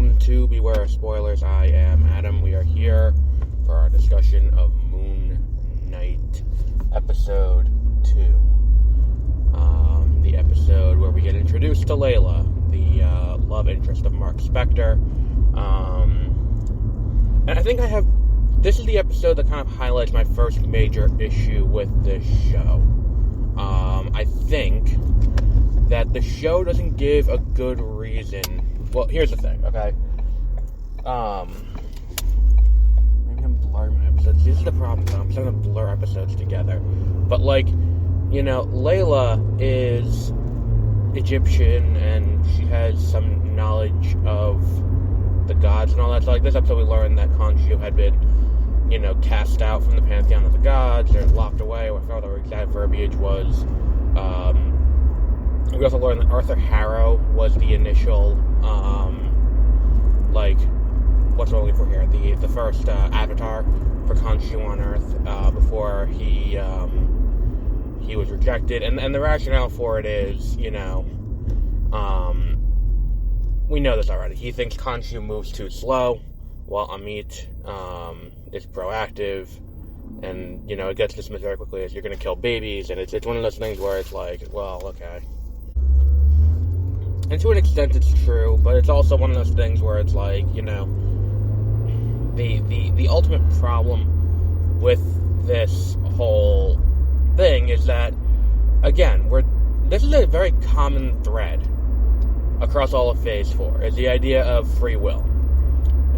welcome to Beware of Spoilers. I am Adam. We are here for our discussion of Moon Knight, Episode 2. The episode where we get introduced to Layla, the love interest of Mark Spector. And I think this is the episode that kind of highlights my first major issue with this show. I think that the show doesn't give a good reason. Well, here's the thing, okay? Maybe I'm blurring my episodes. This is the problem, though. I'm starting to blur episodes together. But, Layla is Egyptian, and she has some knowledge of the gods and all that. So, this episode we learned that Khonshu had been, cast out from the pantheon of the gods, or locked away, or whatever the exact verbiage was. We also learned that Arthur Harrow was the initial, what's what we're looking for here? The first avatar for Khonshu on Earth before he was rejected, and the rationale for it is, we know this already. He thinks Khonshu moves too slow, while Amit is proactive, and it gets dismissed very quickly as you're going to kill babies, and it's one of those things where it's like, well, okay. And to an extent it's true, but it's also one of those things where it's like, the ultimate problem with this whole thing is that, again, this is a very common thread across all of Phase 4, is the idea of free will.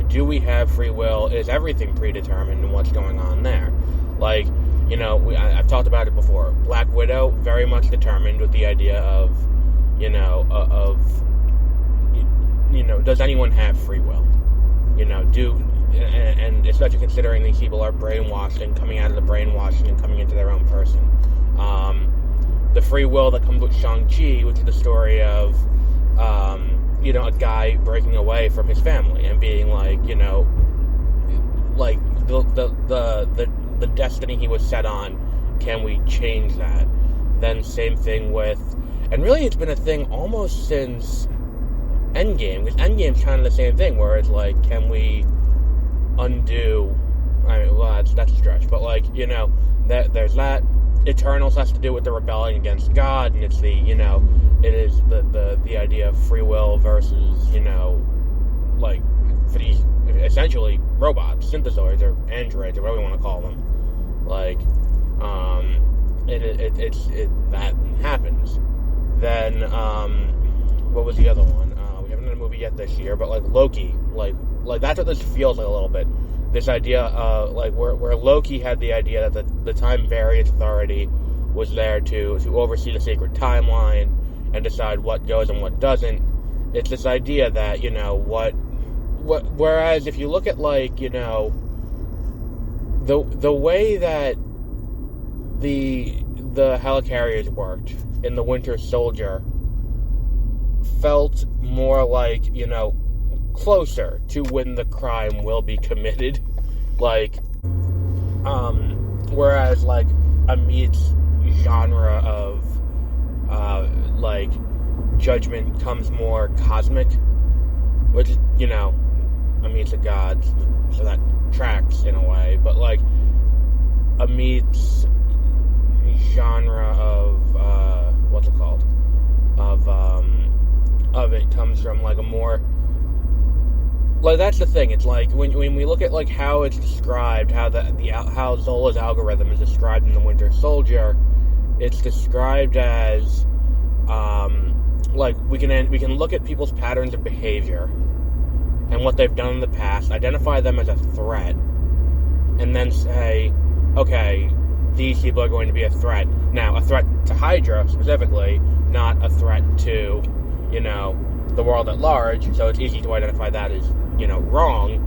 Do we have free will? Is everything predetermined and what's going on there? I've talked about it before. Black Widow, very much determined with the idea of, does anyone have free will? And especially considering these people are brainwashed and coming out of the brainwashing and coming into their own person. The free will that comes with Shang-Chi, which is the story of, a guy breaking away from his family and being the destiny he was set on, can we change that? Then same thing with, and really it's been a thing almost since Endgame, because Endgame's kind of the same thing, where it's like, can we undo, that's a stretch, but there's that. Eternals has to do with the rebelling against God, and it's it is the idea of free will versus, for these essentially robots, synthesoids, or androids, or whatever you want to call them. That happens. Then, what was the other one? We haven't done a movie yet this year, but Loki, that's what this feels like a little bit. This idea, where Loki had the idea that the Time Variance Authority was there to oversee the sacred timeline and decide what goes and what doesn't. It's this idea that, whereas if you look at, the way that the helicarriers worked in the Winter Soldier felt more closer to when the crime will be committed. Whereas Amit's genre of judgment comes more cosmic, which Amit's a god, so that tracks in a way, but Amit's genre of of it comes from a more, that's the thing. It's when we look at how it's described, how Zola's algorithm is described in the Winter Soldier, it's described as we can look at people's patterns of behavior and what they've done in the past, identify them as a threat, and then say, okay, these people are going to be a threat. Now, a threat to Hydra specifically, not a threat to, the world at large, so it's easy to identify that as, wrong.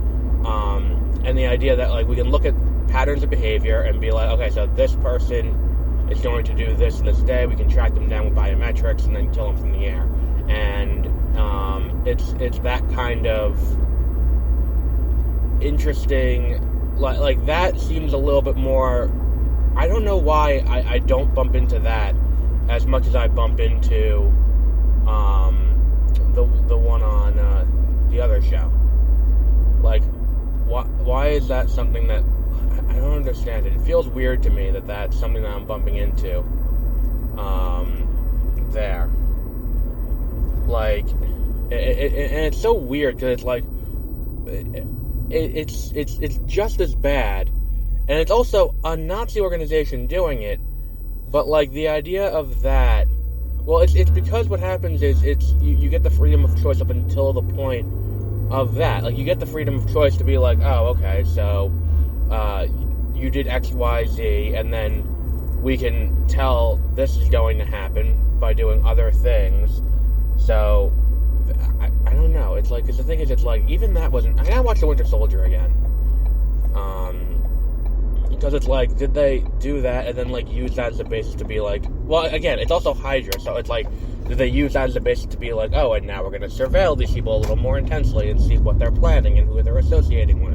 And the idea that, we can look at patterns of behavior and be like, okay, so this person is going to do this day, we can track them down with biometrics and then kill them from the air. And it's that kind of interesting, that seems a little bit more, I don't know why I don't bump into that as much as I bump into the one on the other show. Like, why is that something that... I don't understand it. It feels weird to me that that's something that I'm bumping into there. Like, and it's so weird because it's like it's just as bad, and it's also a Nazi organization doing it. But like the idea of that, well, it's because what happens is you get the freedom of choice up until the point of that. Like, you get the freedom of choice to be like, oh, okay, so you did X, Y, Z, and then we can tell this is going to happen by doing other things. So, I don't know. It's like, because the thing is, it's like, even that wasn't... I gotta watch The Winter Soldier again. Because it's like, did they do that and then, like, use that as a basis to be like... Well, again, it's also Hydra, so it's like, did they use that as a basis to be like, oh, and now we're gonna surveil these people a little more intensely and see what they're planning and who they're associating with.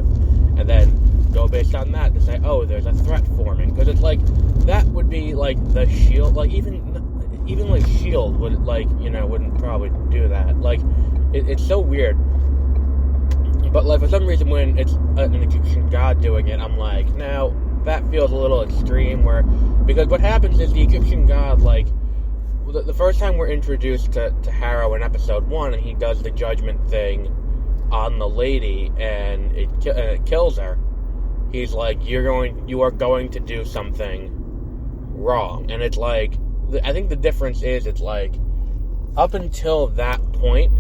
And then go based on that to say, oh, there's a threat forming. Because it's like, that would be, like, the S.H.I.E.L.D., like, even like S.H.I.E.L.D. would, like, you know, wouldn't probably do that. Like, it's so weird. But, like, for some reason, when it's an Egyptian god doing it, I'm like, now, that feels a little extreme, because what happens is the Egyptian god, like, the first time we're introduced to Harrow in episode 1, and he does the judgment thing on the lady, and it kills her, he's like, you are going to do something wrong. And it's like, I think the difference is, it's like, up until that point,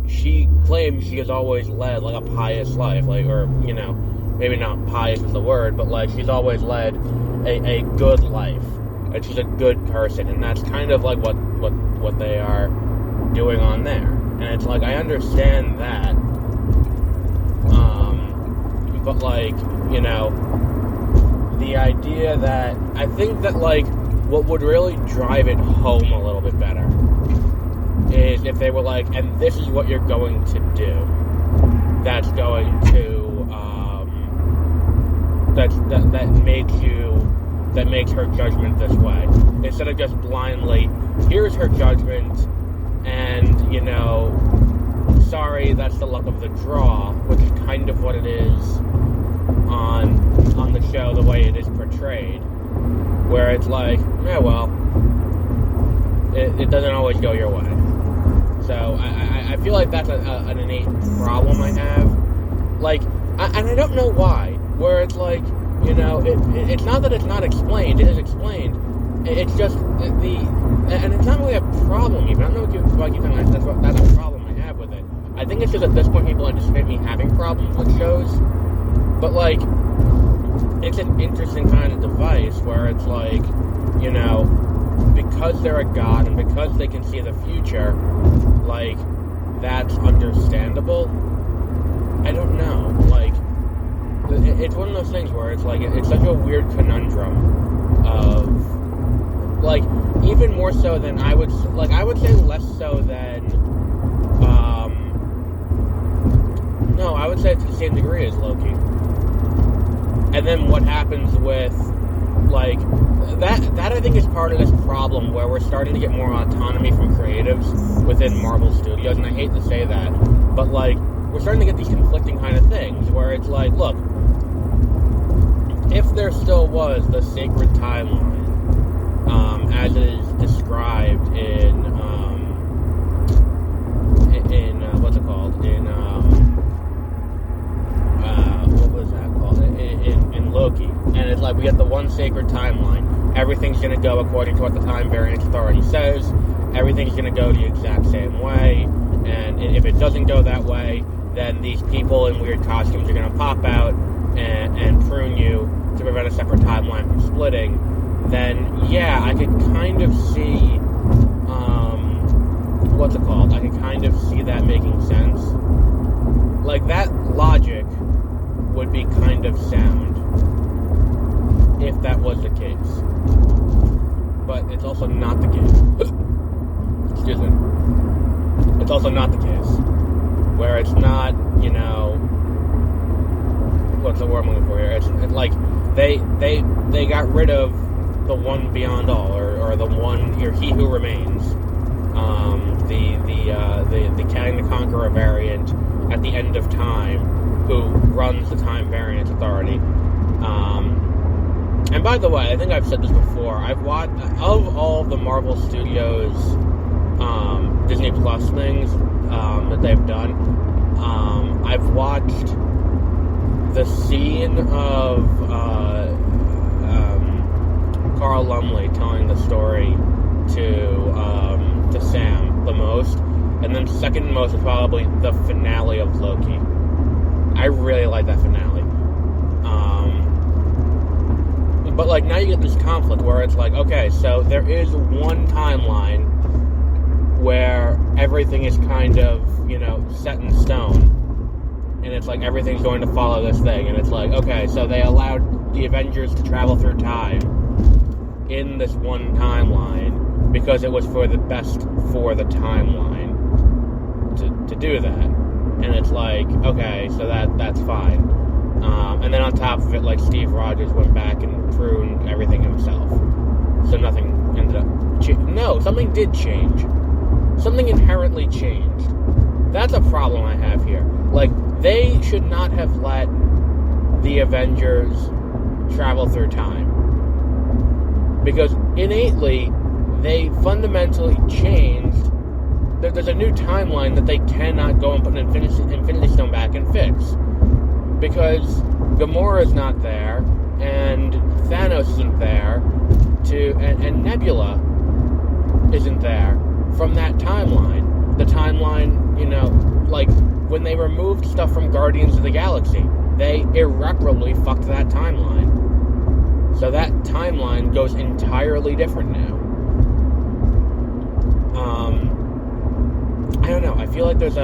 she claims she has always led, like, a pious life, like, or, you know, maybe not pious is the word, but, like, she's always led a good life, and she's a good person, and that's kind of, like, what they are doing on there. And it's like, I understand that, but, like, you know, the idea that, I think that, like, what would really drive it home a little bit better is if they were like, and this is what you're going to do, that's going to, that makes her judgment this way. Instead of just blindly, here's her judgment, and, you know, sorry, that's the luck of the draw, which is kind of what it is on the show, the way it is portrayed, where it's like, yeah, well, it doesn't always go your way. So, I feel like that's an innate problem I have. Like, and I don't know why, where it's like, you know, it's not that it's not explained, it is explained. It's just, and it's not really a problem even. I don't know if you can, that's a problem I have with it. I think it's just at this point people anticipate me having problems with shows. But, like, it's an interesting kind of device where it's like, you know, because they're a god and because they can see the future, like, that's understandable. I don't know. Like, it's one of those things where it's like, it's such a weird conundrum of, like, even more so than I would say less so than, no, I would say it's to the same degree as Loki. And then what happens with, like, that I think is part of this problem where we're starting to get more autonomy from creatives within Marvel Studios, and I hate to say that, but, like, we're starting to get these conflicting kind of things where it's like, look, if there still was the sacred timeline, as it is described in what's it called? What was that called? In Loki. And it's like, we get the one sacred timeline. Everything's going to go according to what the Time Variance Authority says. Everything's going to go the exact same way. And if it doesn't go that way, then these people in weird costumes are going to pop out and prune you to prevent a separate timeline from splitting. Then, yeah, I could kind of see, what's it called? I could kind of see that making sense. Like, that logic would be kind of sound if that was the case. But it's also not the case. Excuse me. It's also not the case. Where it's not, you know, what's the word I'm looking for here? It's like, they got rid of the one beyond all, or the one, or he who remains. The Kang the Conqueror variant at the end of time who runs the Time Variance Authority. And by the way, I think I've said this before, I've watched, of all the Marvel Studios Disney Plus things that they've done, I've watched the scene of Carl Lumbly telling the story to Sam the most, and then second most is probably the finale of Loki. I really like that finale. But like now you get this conflict where it's like, okay, so there is one timeline where everything is kind of, set in stone, and it's like everything's going to follow this thing, and it's like, okay, so they allowed the Avengers to travel through time in this one timeline because it was for the best for the timeline to do that, and it's like, okay, so that's fine. And then on top of it, like, Steve Rogers went back and pruned everything himself. So nothing ended up... No, something did change. Something inherently changed. That's a problem I have here. Like, they should not have let the Avengers travel through time. Because innately, they fundamentally changed. There's a new timeline that they cannot go and put an Infinity Stone back and fix. Because Gamora's not there, and Thanos isn't there, and Nebula isn't there from that timeline. The timeline, like when they removed stuff from Guardians of the Galaxy, they irreparably fucked that timeline. So that timeline goes entirely different now. I don't know. I feel like there is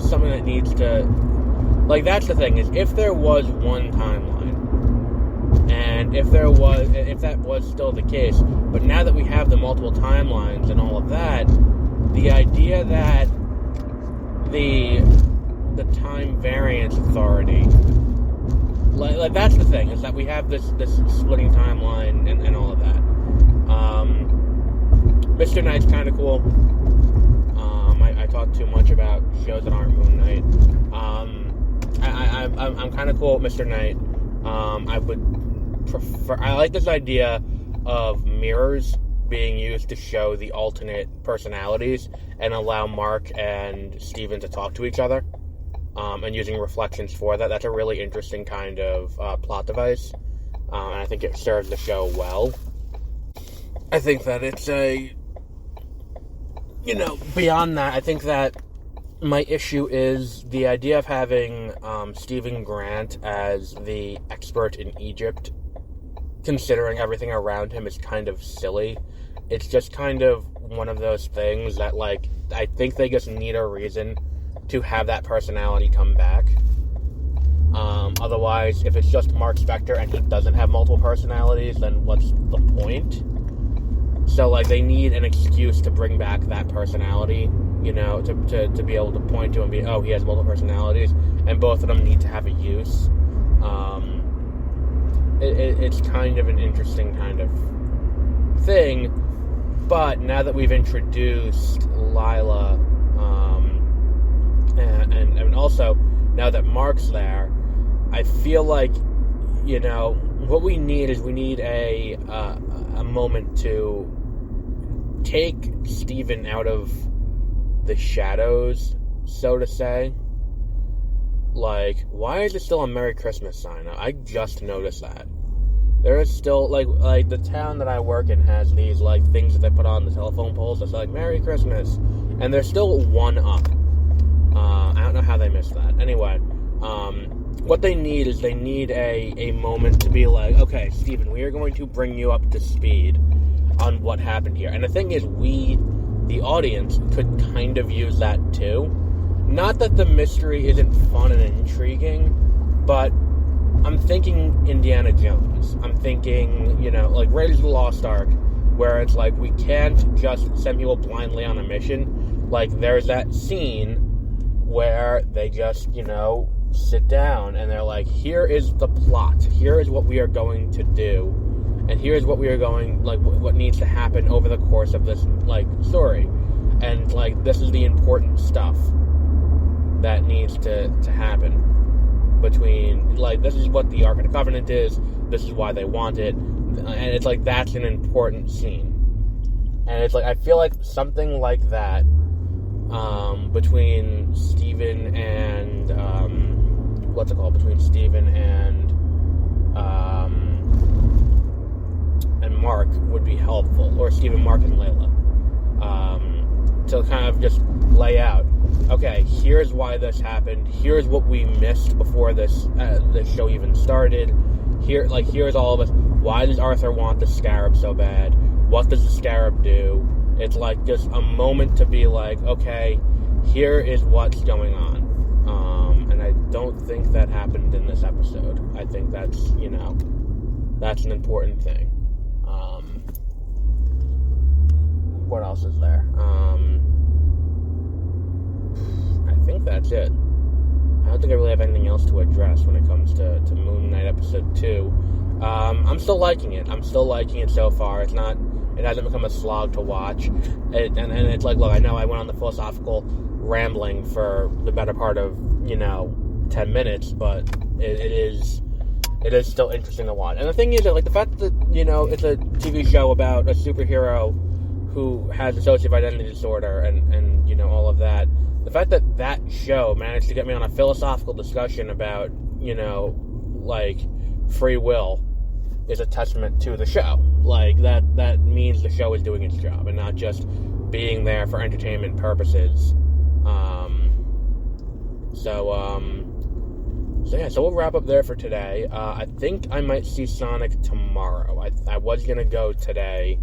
something that needs to. Like, that's the thing, is if there was one timeline, and if that was still the case, but now that we have the multiple timelines and all of that, the idea that the Time Variance Authority, like that's the thing, is that we have this splitting timeline and all of that. Mr. Knight's kind of cool. I talk too much about shows that aren't Moon Knight. I'm kind of cool with Mr. Knight. I would prefer... I like this idea of mirrors being used to show the alternate personalities and allow Mark and Steven to talk to each other, and using reflections for that. That's a really interesting kind of plot device, and I think it serves the show well. I think that it's beyond that, I think that my issue is the idea of having Stephen Grant as the expert in Egypt, considering everything around him, is kind of silly. It's just kind of one of those things that, like, I think they just need a reason to have that personality come back. Otherwise, if it's just Mark Spector and he doesn't have multiple personalities, then what's the point? So, like, they need an excuse to bring back that personality, to be able to point to and be, oh, he has multiple personalities, and both of them need to have a use. It's kind of an interesting kind of thing, but now that we've introduced Lila, and also, now that Mark's there, I feel like, what we need is a moment to take Steven out of the shadows, so to say. Like, why is there still a Merry Christmas sign? I just noticed that. There is still, like the town that I work in has these, like, things that they put on the telephone poles that's like, Merry Christmas. And there's still one up. I don't know how they missed that. Anyway, what they need is a moment to be like, okay, Steven, we are going to bring you up to speed on what happened here. And the thing is, we, the audience, could kind of use that too. Not that the mystery isn't fun and intriguing, but I'm thinking Indiana Jones. I'm thinking, like Raiders of the Lost Ark, where it's like, we can't just send people blindly on a mission. Like, there's that scene where they just, sit down and they're like, here is the plot. Here is what we are going to do. And here's what we are going, like, what needs to happen over the course of this, like, story. And, like, this is the important stuff. that needs to happen between, like, this is what the Ark of the Covenant is, this is why they want it, and it's like, that's an important scene. And it's like, I feel like something like that, between Steven and, between Steven and Mark would be helpful, or Steven, Mark, and Layla, to kind of just lay out, okay, here's why this happened, here's what we missed before this show even started, here's all of us, why does Arthur want the scarab so bad, what does the scarab do? It's like just a moment to be like, okay, here is what's going on. And I don't think that happened in this episode. I think that's, that's an important thing. What else is there? I think that's it. I don't think I really have anything else to address when it comes to Moon Knight Episode 2. I'm still liking it. I'm still liking it so far. It hasn't become a slog to watch. And it's like, look, I know I went on the philosophical rambling for the better part of, 10 minutes, but it is still interesting to watch. And the thing is that, like, the fact that, it's a TV show about a superhero who has dissociative identity disorder and all of that, the fact that that show managed to get me on a philosophical discussion about, free will is a testament to the show. Like, that means the show is doing its job and not just being there for entertainment purposes. So we'll wrap up there for today. I think I might see Sonic tomorrow. I was going to go today,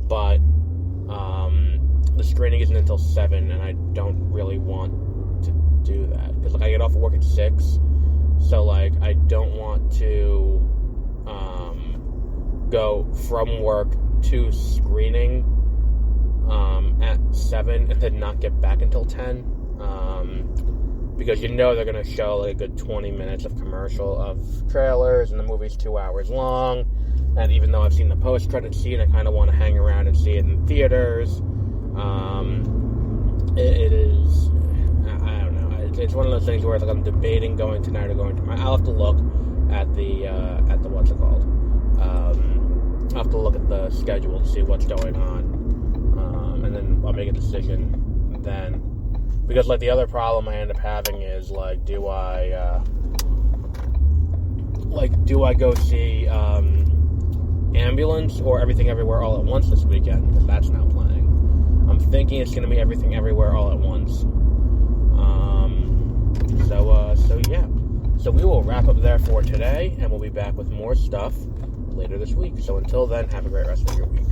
but the screening isn't until 7, and I don't really want to do that. Because, I get off of work at 6, so, I don't want to go from work to screening at 7 and then not get back until 10. Because they're going to show a good 20 minutes of commercial of trailers, and the movie's 2 hours long. And even though I've seen the post-credit scene, I kind of want to hang around and see it in theaters. It is, I don't know. It's one of those things where I'm debating going tonight or going tomorrow. I'll have to look at the what's it called? I'll have to look at the schedule to see what's going on. And then I'll make a decision then. Because, the other problem I end up having is, do I go see, Ambulance or Everything Everywhere All at Once this weekend? Because that's now playing. I'm thinking it's going to be Everything Everywhere All at Once. Yeah. So we will wrap up there for today, and we'll be back with more stuff later this week. So until then, have a great rest of your week.